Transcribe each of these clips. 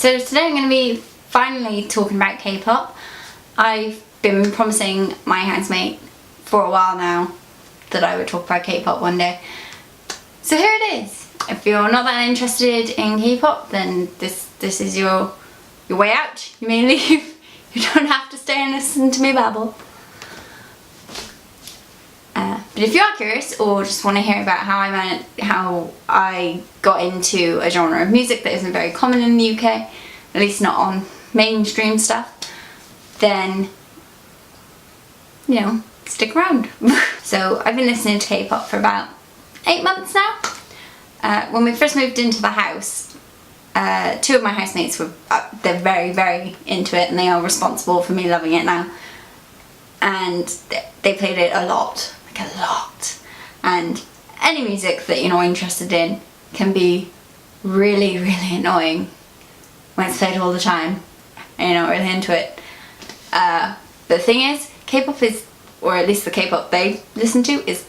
So today I'm going to be finally talking about K-pop. I've been promising my housemate for a while now that I would talk about K-pop one day. So here it is. If you're not that interested in K-pop, then this is your way out. You may leave. You don't have to stay and listen to me babble. But if you are curious or just want to hear about how I got into a genre of music that isn't very common in the UK, at least not on mainstream stuff, then, you know, stick around. So I've been listening to K-pop for about 8 months now. When we first moved into the house, 2 of my housemates were, they're very, very into it, and they are responsible for me loving it now. And they played it a lot. A lot, and any music that you're not interested in can be really, really annoying when it's played all the time and you're not really into it. But the thing is, K-pop is, or at least the K-pop they listen to, it's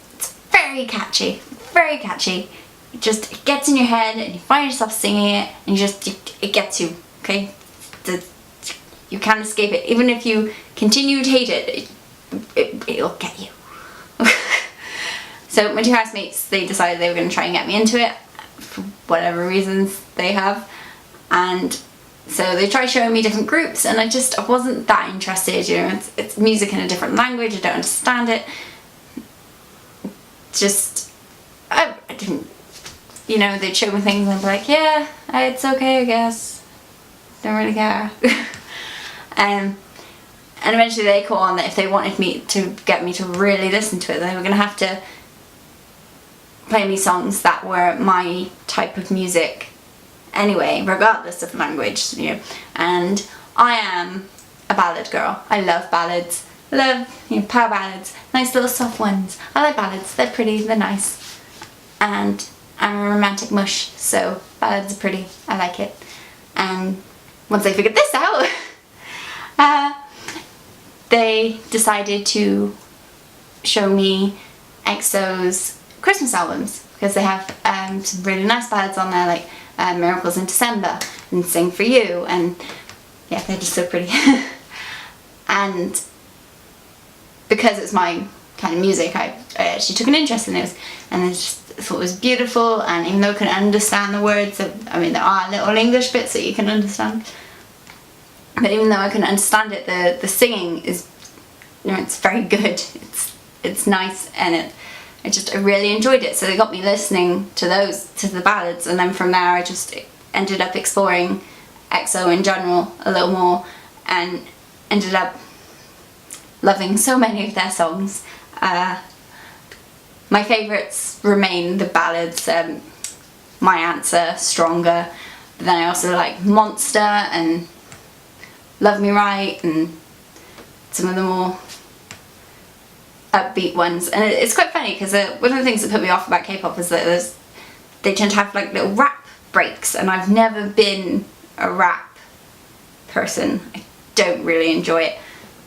very catchy, very catchy. It gets in your head and you find yourself singing it, and it gets you, okay? You can't escape it. Even if you continue to hate it, it'll get you. So my 2 housemates, they decided they were going to try and get me into it for whatever reasons they have, and so they tried showing me different groups, and I wasn't that interested. You know, it's music in a different language, I don't understand it. I didn't, you know, they'd show me things and I'd be like, yeah, it's okay, I guess, don't really care. And eventually they caught on that if they wanted me to get me to really listen to it, they were going to have to play me songs that were my type of music anyway, regardless of language, you know. And I am a ballad girl. I love ballads. I love, you know, power ballads, nice little soft ones. I like ballads. They're pretty, they're nice. And I'm a romantic mush, so ballads are pretty. I like it. And once I figured this out, they decided to show me EXO's Christmas albums, because they have some really nice ballads on there, like Miracles in December and Sing For You, and yeah, they're just so pretty. And because it's my kind of music, I actually took an interest in those, and I just thought it was beautiful. And even though I couldn't understand the words, I mean, there are little English bits that you can understand, but even though I couldn't understand it, the singing is, you know, it's very good. It's nice, and I really enjoyed it. So they got me listening to the ballads, and then from there I just ended up exploring EXO in general a little more, and ended up loving so many of their songs. My favourites remain the ballads, My Answer, Stronger, but then I also like Monster and Love Me Right, and some of the more upbeat ones. And it's quite funny because one of the things that put me off about K-pop is that they tend to have like little rap breaks, and I've never been a rap person. I don't really enjoy it,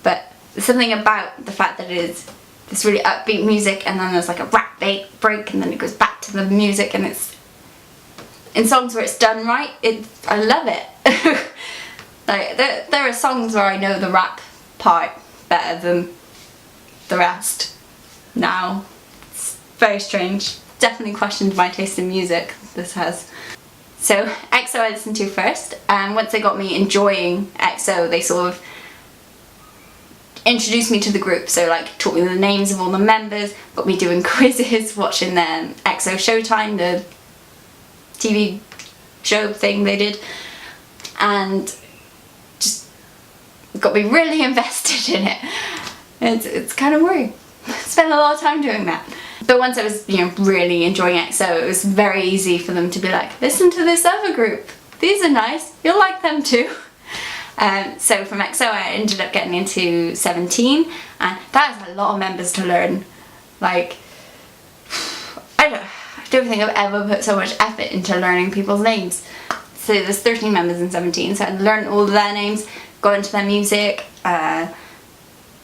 but there's something about the fact that it is this really upbeat music, and then there's like a rap break, and then it goes back to the music, and it's in songs where it's done right, I love it. Like there are songs where I know the rap part better than the rest now. It's very strange. Definitely questioned my taste in music, this has. So EXO I listened to first, and once they got me enjoying EXO, they sort of introduced me to the group. So like taught me the names of all the members, got me doing quizzes, watching their EXO Showtime, the TV show thing they did, and just got me really invested in it. It's kind of weird. Spent a lot of time doing that. But once I was, you know, really enjoying EXO, it was very easy for them to be like, listen to this other group. These are nice. You'll like them too. So from EXO I ended up getting into 17, and that is a lot of members to learn. Like, I don't think I've ever put so much effort into learning people's names. So there's 13 members in 17, so I learned all of their names, got into their music.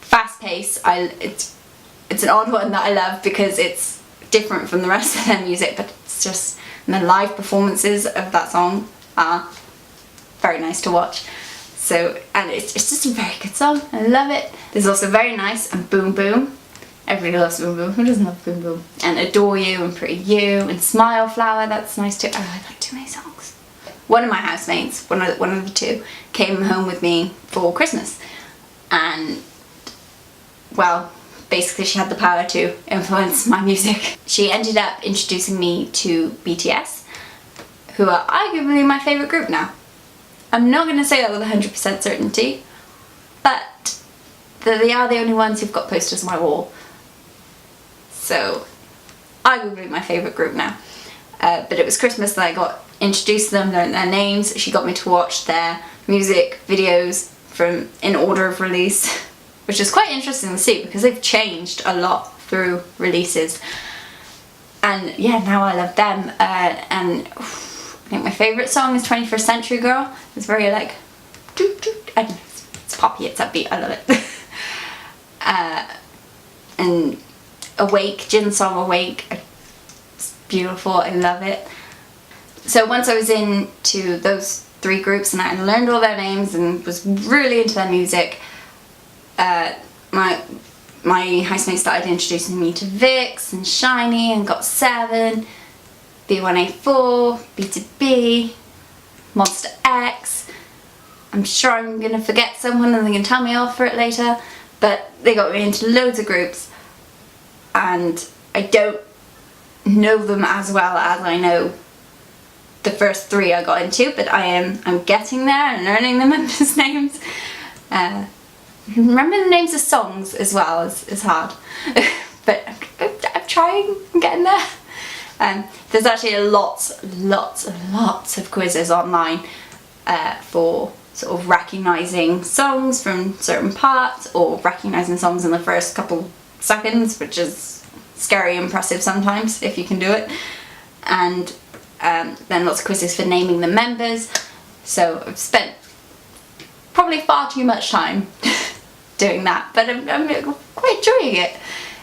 Fast pace, it's an odd one that I love because it's different from the rest of their music, but it's just, and the live performances of that song are very nice to watch. So, and it's just a very good song. I love it. There's also Very Nice and Boom Boom. Everybody loves Boom Boom. Who doesn't love Boom Boom? And Adore You and Pretty You and Smile Flower. That's nice too. Oh, I like too many songs. One of my housemates, one of the two, came home with me for Christmas, and well, basically she had the power to influence my music. She ended up introducing me to BTS, who are arguably my favourite group now. I'm not going to say that with 100% certainty, but they are the only ones who've got posters on my wall. So, arguably my favourite group now. But it was Christmas that I got introduced to them, learned their names. She got me to watch their music videos in order of release, which is quite interesting to see because they've changed a lot through releases. And yeah, now I love them. And I think my favourite song is 21st Century Girl. It's very like, I don't know, it's poppy, it's upbeat, I love it. And Awake, Jin's song Awake, it's beautiful, I love it. So once I was into those three groups and I learned all their names and was really into their music, my housemates started introducing me to Vix and Shiny and Got7, B1A4, B2B, Monster X. I'm sure I'm going to forget someone and they can tell me off for it later, but they got me into loads of groups, and I don't know them as well as I know the first three I got into, but I'm getting there and learning the members' names. Remember the names of songs as well is hard, but I'm trying, I'm getting there. There's actually lots of quizzes online for sort of recognising songs from certain parts, or recognising songs in the first couple seconds, which is scary impressive sometimes if you can do it. And then lots of quizzes for naming the members. So I've spent probably far too much time doing that, but I'm quite enjoying it.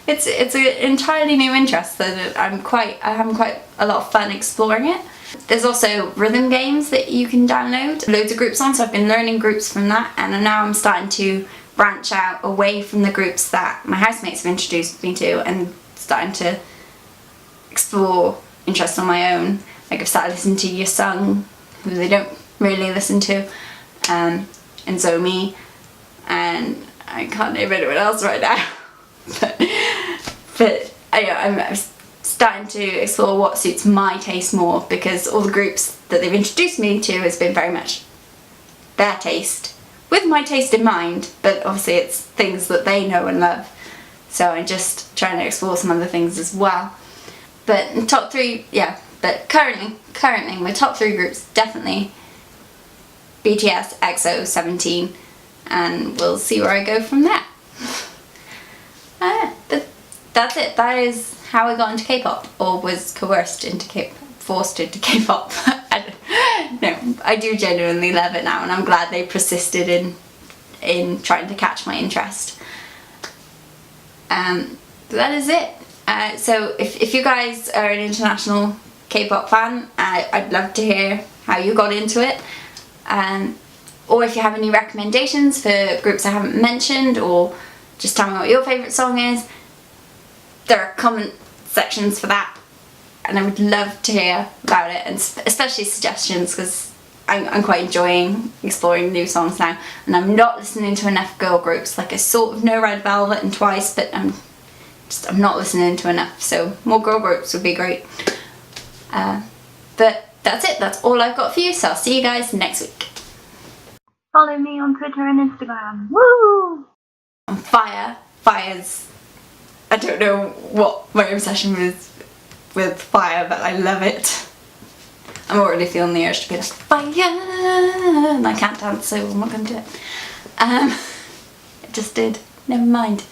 It's an entirely new interest that I'm having quite a lot of fun exploring it. There's also rhythm games that you can download loads of groups on, so I've been learning groups from that, and now I'm starting to branch out away from the groups that my housemates have introduced me to and starting to explore interests on my own. Like I've started listening to Yesung, who they don't really listen to, and Zomi, and I can't name anyone else right now. but I'm starting to explore what suits my taste more, because all the groups that they've introduced me to has been very much their taste, with my taste in mind, but obviously it's things that they know and love. So I'm just trying to explore some other things as well. But top three, yeah, but currently my top three groups, definitely BTS, EXO, 17, and we'll see where I go from there. But that's it. That is how I got into K-pop, or was forced into K-pop. I do genuinely love it now, and I'm glad they persisted in trying to catch my interest. That is it. So if you guys are an international K-pop fan, I'd love to hear how you got into it. Or if you have any recommendations for groups I haven't mentioned, or just tell me what your favourite song is. There are comment sections for that, and I would love to hear about it, and especially suggestions, because I'm quite enjoying exploring new songs now, and I'm not listening to enough girl groups. Like I sort of know Red Velvet and Twice, but I'm not listening to enough, so more girl groups would be great. But that's it, that's all I've got for you, so I'll see you guys next week. Follow me on Twitter and Instagram. Woo! On Fire's, I don't know what my obsession with fire, but I love it. I'm already feeling the urge to be like, fire! And I can't dance, so I'm not going to do it. I just did. Never mind.